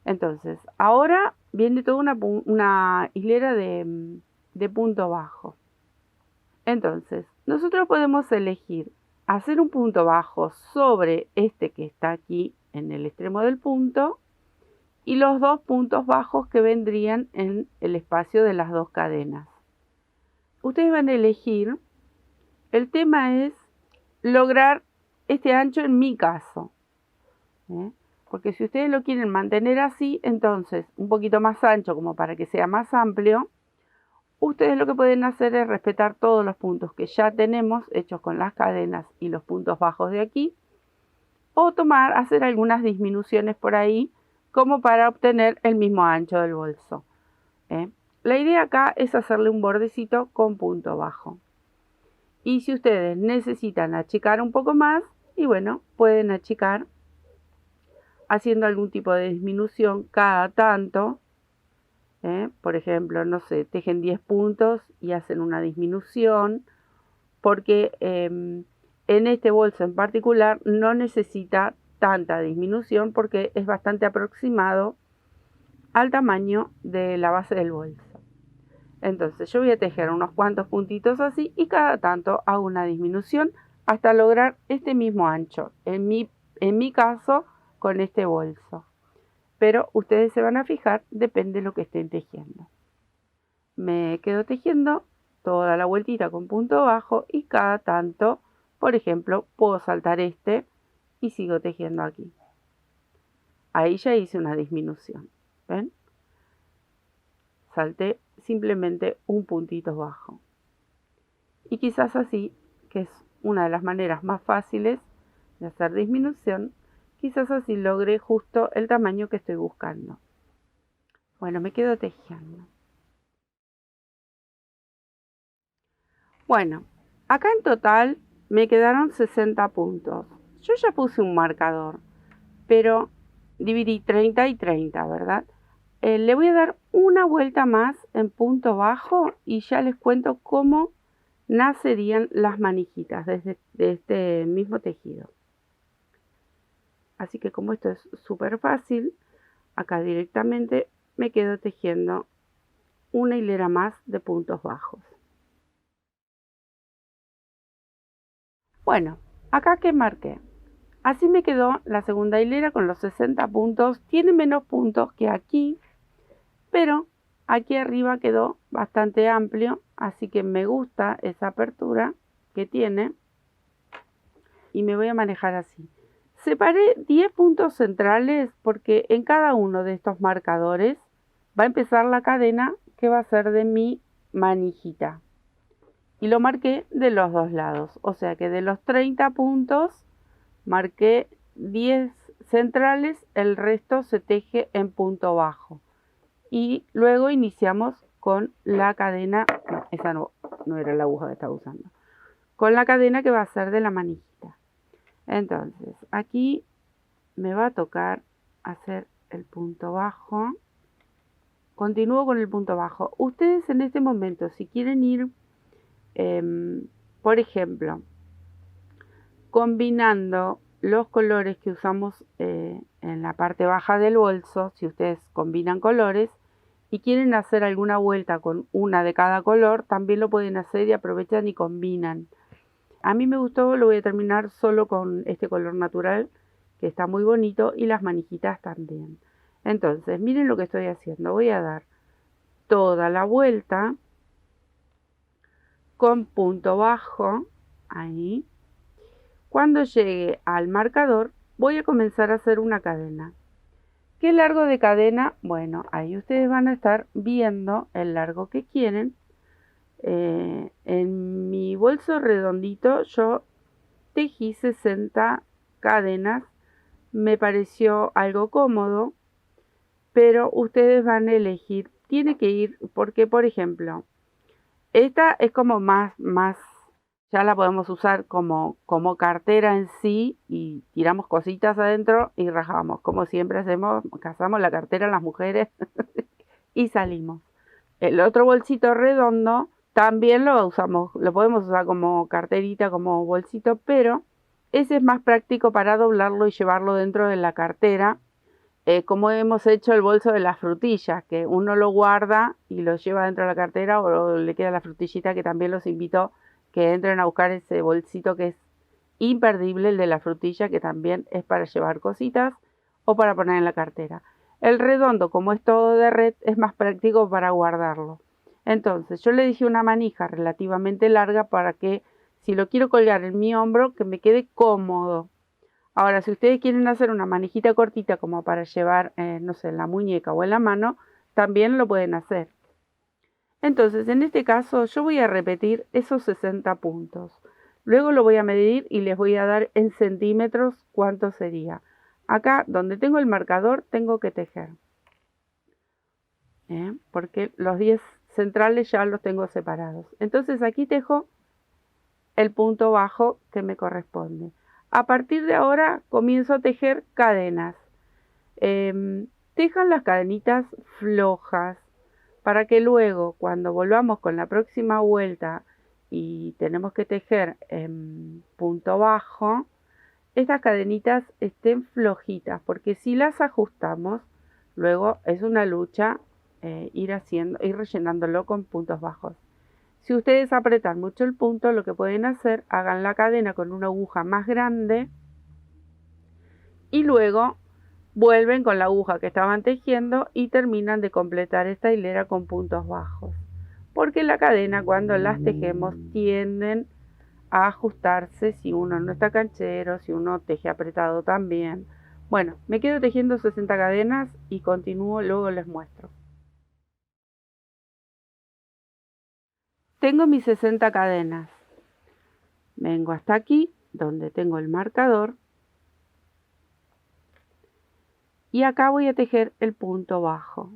Entonces, ahora viene toda una hilera de punto bajo. Entonces, nosotros podemos elegir hacer un punto bajo sobre este que está aquí en el extremo del punto, y los 2 puntos bajos que vendrían en el espacio de las 2 cadenas. Ustedes van a elegir, el tema es lograr este ancho en mi caso, porque si ustedes lo quieren mantener así, entonces un poquito más ancho como para que sea más amplio, ustedes lo que pueden hacer es respetar todos los puntos que ya tenemos hechos con las cadenas y los puntos bajos de aquí, o hacer algunas disminuciones por ahí como para obtener el mismo ancho del bolso. La idea acá es hacerle un bordecito con punto bajo. Y si ustedes necesitan achicar un poco más, y bueno, pueden achicar haciendo algún tipo de disminución cada tanto. Por ejemplo, no sé, tejen 10 puntos y hacen una disminución, porque en este bolso en particular no necesita tanta disminución porque es bastante aproximado al tamaño de la base del bolso. Entonces yo voy a tejer unos cuantos puntitos así y cada tanto hago una disminución hasta lograr este mismo ancho, en mi caso con este bolso. Pero ustedes se van a fijar, depende de lo que estén tejiendo. Me quedo tejiendo toda la vueltita con punto bajo y cada tanto, por ejemplo, puedo saltar este y sigo tejiendo aquí. Ahí ya hice una disminución, ¿ven? Salté simplemente un puntito bajo. Y quizás así, que es una de las maneras más fáciles de hacer disminución, quizás así logre justo el tamaño que estoy buscando. Bueno, me quedo tejiendo. Bueno, acá en total me quedaron 60 puntos. Yo ya puse un marcador, pero dividí 30 y 30, ¿verdad? Le voy a dar una vuelta más en punto bajo y ya les cuento cómo nacerían las manijitas de este mismo tejido. Así que como esto es súper fácil, acá directamente me quedo tejiendo una hilera más de puntos bajos. Bueno, acá que marqué. Así me quedó la segunda hilera con los 60 puntos. Tiene menos puntos que aquí, pero aquí arriba quedó bastante amplio, así que me gusta esa apertura que tiene y me voy a manejar así. Separé 10 puntos centrales porque en cada uno de estos marcadores va a empezar la cadena que va a ser de mi manijita. y lo marqué de los dos lados. O sea que de los 30 puntos marqué 10 centrales, el resto se teje en punto bajo. Y luego iniciamos con la cadena, no, esa no era la aguja que estaba usando, con la cadena que va a ser de la manijita. Entonces aquí me va a tocar hacer el punto bajo. Continúo con el punto bajo. Ustedes en este momento, si quieren ir, por ejemplo, combinando los colores que usamos en la parte baja del bolso, si ustedes combinan colores y quieren hacer alguna vuelta con una de cada color, también lo pueden hacer y aprovechan y combinan. A mí me gustó, lo voy a terminar solo con este color natural, que está muy bonito, y las manijitas también. Entonces, miren lo que estoy haciendo. Voy a dar toda la vuelta con punto bajo, ahí. Cuando llegue al marcador, voy a comenzar a hacer una cadena. ¿Qué largo de cadena? Bueno, ahí ustedes van a estar viendo el largo que quieren. En mi bolso redondito yo tejí 60 cadenas. Me pareció algo cómodo, pero ustedes van a elegir. Tiene que ir porque, por ejemplo, esta es como más ya la podemos usar como cartera en sí y tiramos cositas adentro y rajamos. Como siempre hacemos, cazamos la cartera las mujeres y salimos. El otro bolsito redondo también lo usamos, lo podemos usar como carterita, como bolsito, pero ese es más práctico para doblarlo y llevarlo dentro de la cartera. Como hemos hecho el bolso de las frutillas, que uno lo guarda y lo lleva dentro de la cartera o le queda la frutillita, que también los invito que entren a buscar ese bolsito que es imperdible, el de la frutilla, que también es para llevar cositas o para poner en la cartera. El redondo, como es todo de red, es más práctico para guardarlo. Entonces yo le dije una manija relativamente larga para que si lo quiero colgar en mi hombro, que me quede cómodo. Ahora, si ustedes quieren hacer una manijita cortita como para llevar, no sé, en la muñeca o en la mano, también lo pueden hacer. Entonces, en este caso, yo voy a repetir esos 60 puntos. Luego lo voy a medir y les voy a dar en centímetros cuánto sería. Acá, donde tengo el marcador, tengo que tejer. Porque los 10 centrales ya los tengo separados. Entonces, aquí tejo el punto bajo que me corresponde. A partir de ahora comienzo a tejer cadenas. Tejan las cadenitas flojas para que luego cuando volvamos con la próxima vuelta y tenemos que tejer en punto bajo, estas cadenitas estén flojitas, porque si las ajustamos, luego es una lucha ir rellenándolo con puntos bajos. Si ustedes apretan mucho el punto, lo que pueden hacer, hagan la cadena con una aguja más grande y luego vuelven con la aguja que estaban tejiendo y terminan de completar esta hilera con puntos bajos. Porque la cadena, cuando las tejemos, tienden a ajustarse si uno no está canchero, si uno teje apretado también. Bueno, me quedo tejiendo 60 cadenas y continúo, luego les muestro. Tengo mis 60 cadenas. Vengo hasta aquí, donde tengo el marcador. Y acá voy a tejer el punto bajo.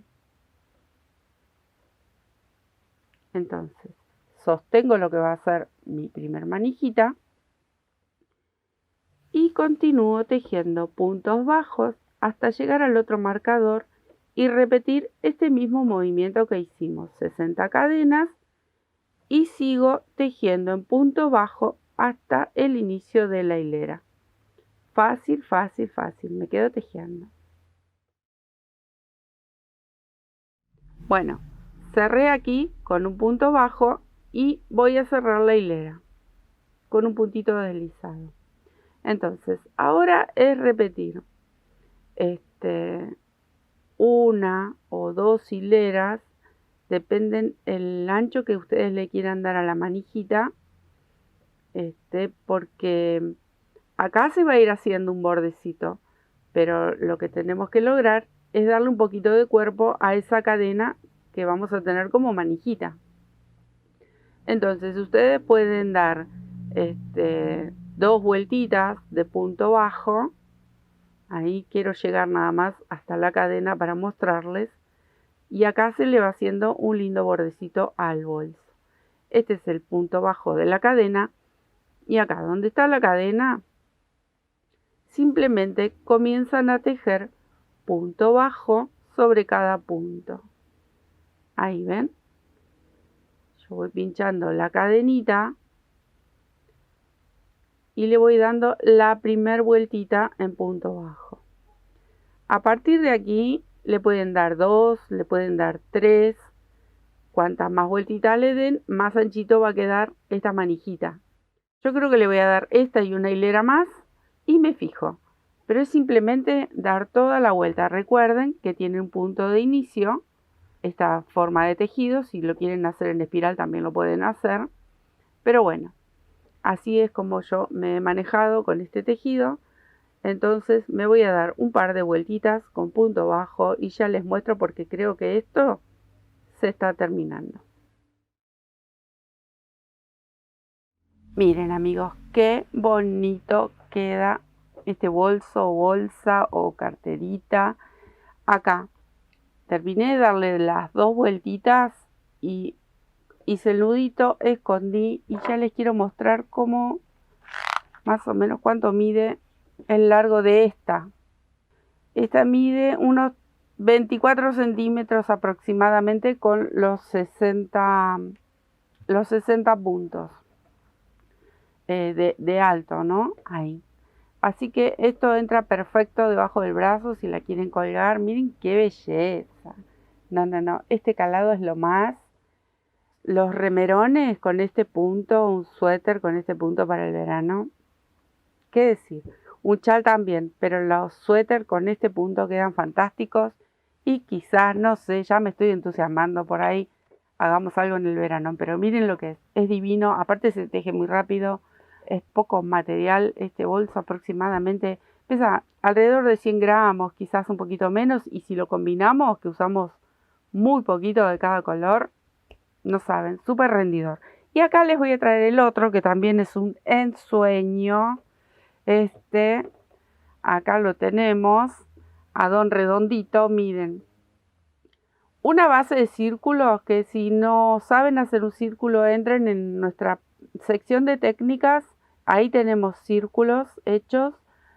Entonces, sostengo lo que va a ser mi primer manijita. Y continúo tejiendo puntos bajos hasta llegar al otro marcador y repetir este mismo movimiento que hicimos. 60 cadenas. Y sigo tejiendo en punto bajo hasta el inicio de la hilera. Fácil, fácil, fácil. Me quedo tejiendo. Bueno, cerré aquí con un punto bajo y voy a cerrar la hilera con un puntito deslizado. Entonces, ahora es repetir una o dos hileras, dependen el ancho que ustedes le quieran dar a la manijita, porque acá se va a ir haciendo un bordecito, pero lo que tenemos que lograr es darle un poquito de cuerpo a esa cadena que vamos a tener como manijita. Entonces ustedes pueden dar 2 vueltitas de punto bajo. Ahí quiero llegar nada más hasta la cadena para mostrarles. Y acá se le va haciendo un lindo bordecito al bolso. Este es el punto bajo de la cadena. Y acá donde está la cadena, simplemente comienzan a tejer punto bajo sobre cada punto. Ahí ven. Yo voy pinchando la cadenita y le voy dando la primer vueltita en punto bajo. A partir de aquí le pueden dar 2, le pueden dar 3. Cuantas más vueltitas le den, más anchito va a quedar esta manijita. Yo creo que le voy a dar esta y una hilera más y me fijo. Pero es simplemente dar toda la vuelta. Recuerden que tiene un punto de inicio. Esta forma de tejido, si lo quieren hacer en espiral también lo pueden hacer. Pero bueno, así es como yo me he manejado con este tejido. Entonces me voy a dar un par de vueltitas con punto bajo y ya les muestro porque creo que esto se está terminando. Miren amigos, qué bonito queda este bolso o bolsa o carterita. Acá terminé de darle las 2 vueltitas y hice el nudito, escondí y ya les quiero mostrar cómo, más o menos cuánto mide el largo de esta. Esta mide unos 24 centímetros aproximadamente con los 60 puntos de alto, ¿no? Ahí. Así que esto entra perfecto debajo del brazo si la quieren colgar. Miren qué belleza. No. Este calado es lo más. Los remerones con este punto, un suéter con este punto para el verano. ¿Qué decir? Un chal también, pero los suéter con este punto quedan fantásticos. Y quizás, no sé, ya me estoy entusiasmando por ahí. Hagamos algo en el verano, pero miren lo que es. Es divino, aparte se teje muy rápido. Es poco material, este bolso aproximadamente pesa alrededor de 100 gramos, quizás un poquito menos, y si lo combinamos, que usamos muy poquito de cada color, no saben, súper rendidor. Y acá les voy a traer el otro, que también es un ensueño. Acá lo tenemos, a don redondito, miren. Una base de círculos que si no saben hacer un círculo, entren en nuestra sección de técnicas. Ahí tenemos círculos hechos.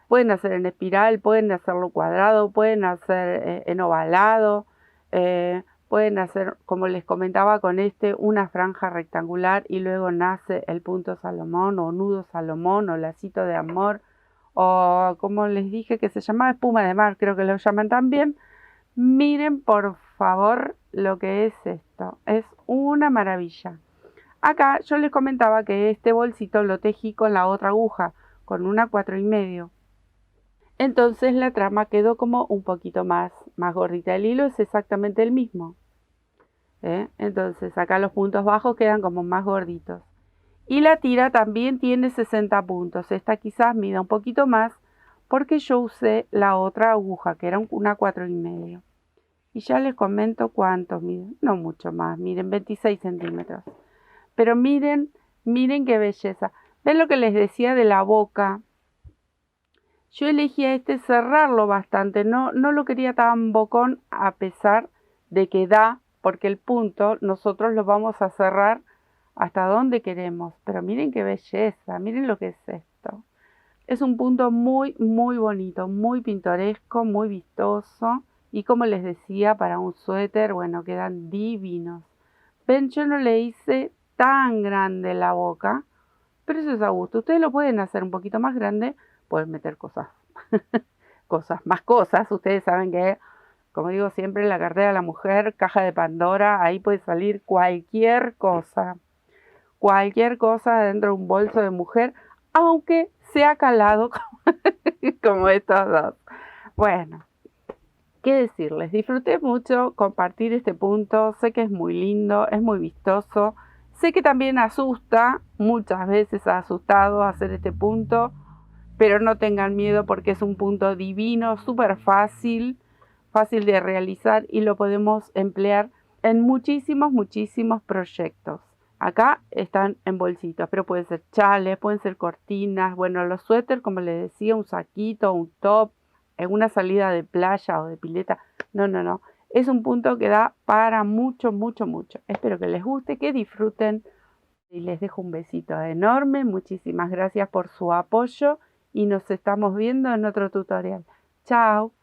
Pueden hacer en espiral, pueden hacerlo cuadrado, pueden hacer en ovalado. Pueden hacer, como les comentaba con una franja rectangular y luego nace el punto Salomón o nudo Salomón o lacito de amor. O como les dije que se llama espuma de mar, creo que lo llaman también. Miren por favor lo que es esto. Es una maravilla. Acá yo les comentaba que este bolsito lo tejí con la otra aguja, con una 4,5. Entonces la trama quedó como un poquito más gordita. El hilo es exactamente el mismo. Entonces acá los puntos bajos quedan como más gorditos. Y la tira también tiene 60 puntos. Esta quizás mida un poquito más porque yo usé la otra aguja que era una 4,5. Y ya les comento cuánto miden. No mucho más, miren, 26 centímetros. Pero miren qué belleza. ¿Ven lo que les decía de la boca? Yo elegí a cerrarlo bastante. No lo quería tan bocón a pesar de que da, porque el punto nosotros lo vamos a cerrar hasta donde queremos. Pero miren qué belleza, miren lo que es esto. Es un punto muy bonito, muy pintoresco, muy vistoso. Y como les decía, para un suéter, bueno, quedan divinos. Ven, yo no le hice tan grande la boca, pero eso es a gusto. Ustedes lo pueden hacer un poquito más grande, pueden meter cosas, más cosas. Ustedes saben que, como digo siempre, en la cartera de la mujer, caja de Pandora, ahí puede salir cualquier cosa dentro de un bolso de mujer, aunque sea calado como estos dos. Bueno, ¿qué decirles? Disfruté mucho compartir este punto. Sé que es muy lindo, es muy vistoso. Sé que también asusta, muchas veces ha asustado hacer este punto, pero no tengan miedo porque es un punto divino, súper fácil de realizar y lo podemos emplear en muchísimos proyectos. Acá están en bolsitas, pero pueden ser chales, pueden ser cortinas, bueno, los suéteres, como les decía, un saquito, un top, en una salida de playa o de pileta. No, no, no. Es un punto que da para mucho, mucho, mucho. Espero que les guste, que disfruten y les dejo un besito enorme. Muchísimas gracias por su apoyo y nos estamos viendo en otro tutorial. Chao.